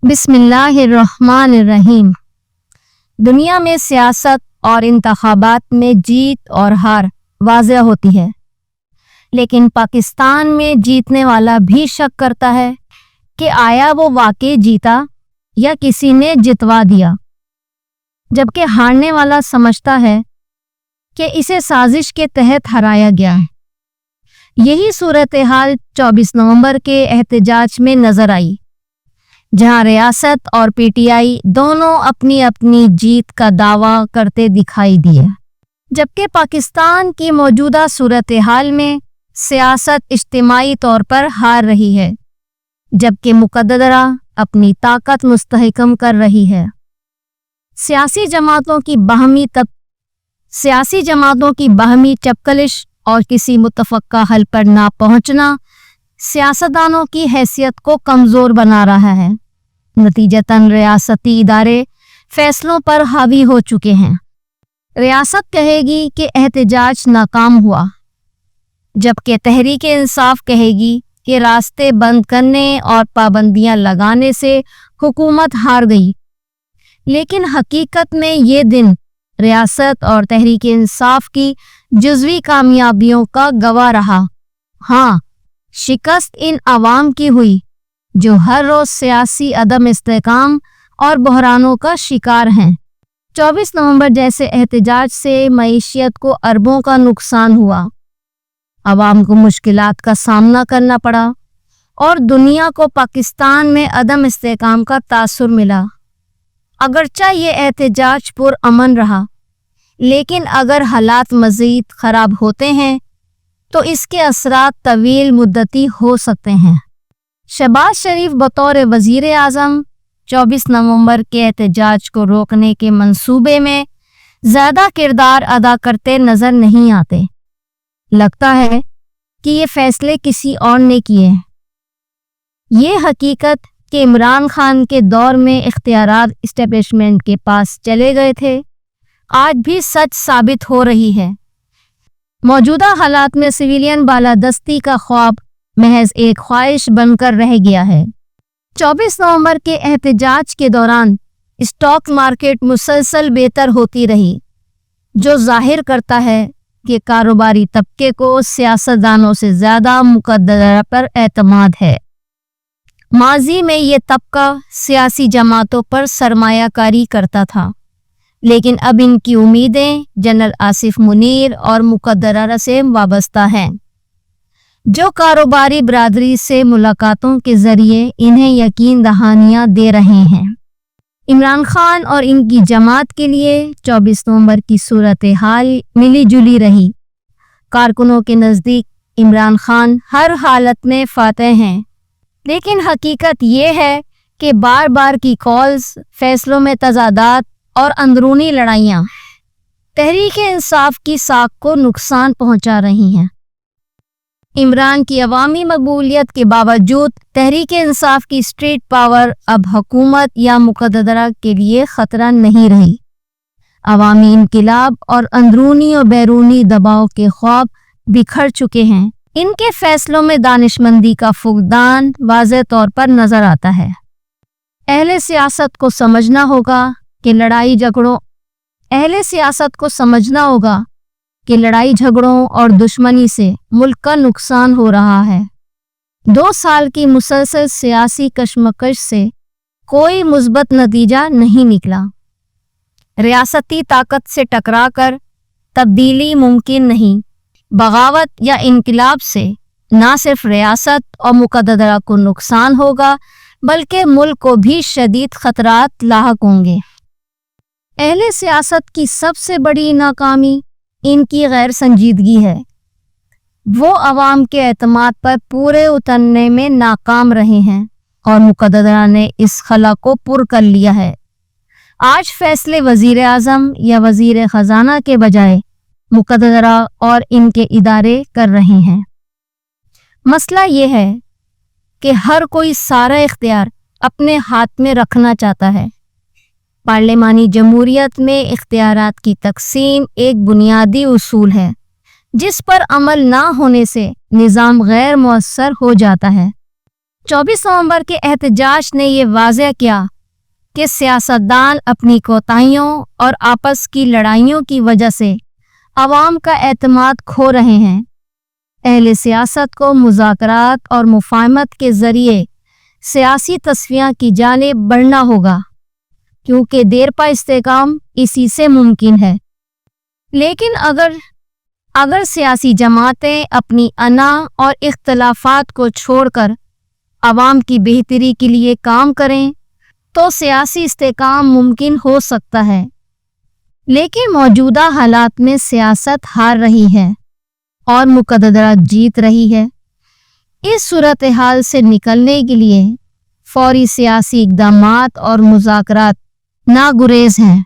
بسم اللہ الرحمن الرحیم۔ دنیا میں سیاست اور انتخابات میں جیت اور ہار واضح ہوتی ہے، لیکن پاکستان میں جیتنے والا بھی شک کرتا ہے کہ آیا وہ واقعی جیتا یا کسی نے جتوا دیا، جبکہ ہارنے والا سمجھتا ہے کہ اسے سازش کے تحت ہرایا گیا ہے۔ یہی صورتحال 24 نومبر کے احتجاج میں نظر آئی، جہاں ریاست اور پی ٹی آئی دونوں اپنی اپنی جیت کا دعویٰ کرتے دکھائی دیے، جبکہ پاکستان کی موجودہ صورتحال میں سیاست اجتماعی طور پر ہار رہی ہے، جبکہ مقتدرہ اپنی طاقت مستحکم کر رہی ہے۔ سیاسی جماعتوں کی باہمی چپکلش اور کسی متفقہ حل پر نہ پہنچنا سیاستدانوں کی حیثیت کو کمزور بنا رہا ہے۔ نتیجتاً ریاستی ادارے فیصلوں پر حاوی ہو چکے ہیں۔ ریاست کہے گی کہ احتجاج ناکام ہوا، جبکہ تحریک انصاف کہے گی کہ راستے بند کرنے اور پابندیاں لگانے سے حکومت ہار گئی، لیکن حقیقت میں یہ دن ریاست اور تحریک انصاف کی جزوی کامیابیوں کا گواہ رہا۔ ہاں، شکست ان عوام کی ہوئی جو ہر روز سیاسی عدم استحکام اور بحرانوں کا شکار ہیں۔ 24 نومبر جیسے احتجاج سے معیشت کو اربوں کا نقصان ہوا، عوام کو مشکلات کا سامنا کرنا پڑا اور دنیا کو پاکستان میں عدم استحکام کا تاثر ملا۔ اگرچہ یہ احتجاج پرامن رہا، لیکن اگر حالات مزید خراب ہوتے ہیں تو اس کے اثرات طویل مدتی ہو سکتے ہیں۔ شہباز شریف بطور وزیر اعظم 24 نومبر کے احتجاج کو روکنے کے منصوبے میں زیادہ کردار ادا کرتے نظر نہیں آتے۔ لگتا ہے کہ یہ فیصلے کسی اور نے کیے۔ یہ حقیقت کہ عمران خان کے دور میں اختیارات اسٹیبلشمنٹ کے پاس چلے گئے تھے، آج بھی سچ ثابت ہو رہی ہے۔ موجودہ حالات میں سویلین بالادستی کا خواب محض ایک خواہش بن کر رہ گیا ہے۔ 24 نومبر کے احتجاج کے دوران اسٹاک مارکیٹ مسلسل بہتر ہوتی رہی، جو ظاہر کرتا ہے کہ کاروباری طبقے کو سیاستدانوں سے زیادہ مقتدرہ پر اعتماد ہے۔ ماضی میں یہ طبقہ سیاسی جماعتوں پر سرمایہ کاری کرتا تھا، لیکن اب ان کی امیدیں جنرل آصف منیر اور مقتدرہ سے وابستہ ہیں، جو کاروباری برادری سے ملاقاتوں کے ذریعے انہیں یقین دہانیاں دے رہے ہیں۔ عمران خان اور ان کی جماعت کے لیے 24 نومبر کی صورتحال ملی جلی رہی۔ کارکنوں کے نزدیک عمران خان ہر حالت میں فاتح ہیں، لیکن حقیقت یہ ہے کہ بار بار کی کالز، فیصلوں میں تضادات اور اندرونی لڑائیاں تحریک انصاف کی ساکھ کو نقصان پہنچا رہی ہیں۔ عمران کی عوامی مقبولیت کے باوجود تحریک انصاف کی اسٹریٹ پاور اب حکومت یا مقتدرہ کے لیے خطرہ نہیں رہی۔ عوامی انقلاب اور اندرونی و بیرونی دباؤ کے خواب بکھر چکے ہیں۔ ان کے فیصلوں میں دانشمندی کا فقدان واضح طور پر نظر آتا ہے۔ اہل سیاست کو سمجھنا ہوگا کہ لڑائی جھگڑوں اور دشمنی سے ملک کا نقصان ہو رہا ہے۔ 2 سال کی مسلسل سیاسی کشمکش سے کوئی مثبت نتیجہ نہیں نکلا۔ ریاستی طاقت سے ٹکرا کر تبدیلی ممکن نہیں۔ بغاوت یا انقلاب سے نہ صرف ریاست اور مقتدرہ کو نقصان ہوگا، بلکہ ملک کو بھی شدید خطرات لاحق ہوں گے۔ اہل سیاست کی سب سے بڑی ناکامی ان کی غیر سنجیدگی ہے۔ وہ عوام کے اعتماد پر پورے اترنے میں ناکام رہے ہیں اور مقتدرہ نے اس خلا کو پر کر لیا ہے۔ آج فیصلے وزیر اعظم یا وزیر خزانہ کے بجائے مقتدرہ اور ان کے ادارے کر رہے ہیں۔ مسئلہ یہ ہے کہ ہر کوئی سارا اختیار اپنے ہاتھ میں رکھنا چاہتا ہے۔ پارلیمانی جمہوریت میں اختیارات کی تقسیم ایک بنیادی اصول ہے، جس پر عمل نہ ہونے سے نظام غیر مؤثر ہو جاتا ہے۔ 24 نومبر کے احتجاج نے یہ واضح کیا کہ سیاستدان اپنی کوتاہیوں اور آپس کی لڑائیوں کی وجہ سے عوام کا اعتماد کھو رہے ہیں۔ اہل سیاست کو مذاکرات اور مفاہمت کے ذریعے سیاسی تصفیہ کی جانب بڑھنا ہوگا، کیونکہ دیرپا استحکام اسی سے ممکن ہے۔ لیکن اگر سیاسی جماعتیں اپنی انا اور اختلافات کو چھوڑ کر عوام کی بہتری کے لیے کام کریں تو سیاسی استحکام ممکن ہو سکتا ہے۔ لیکن موجودہ حالات میں سیاست ہار رہی ہے اور مقتدرہ جیت رہی ہے۔ اس صورتحال سے نکلنے کے لیے فوری سیاسی اقدامات اور مذاکرات ناگزیر ہیں۔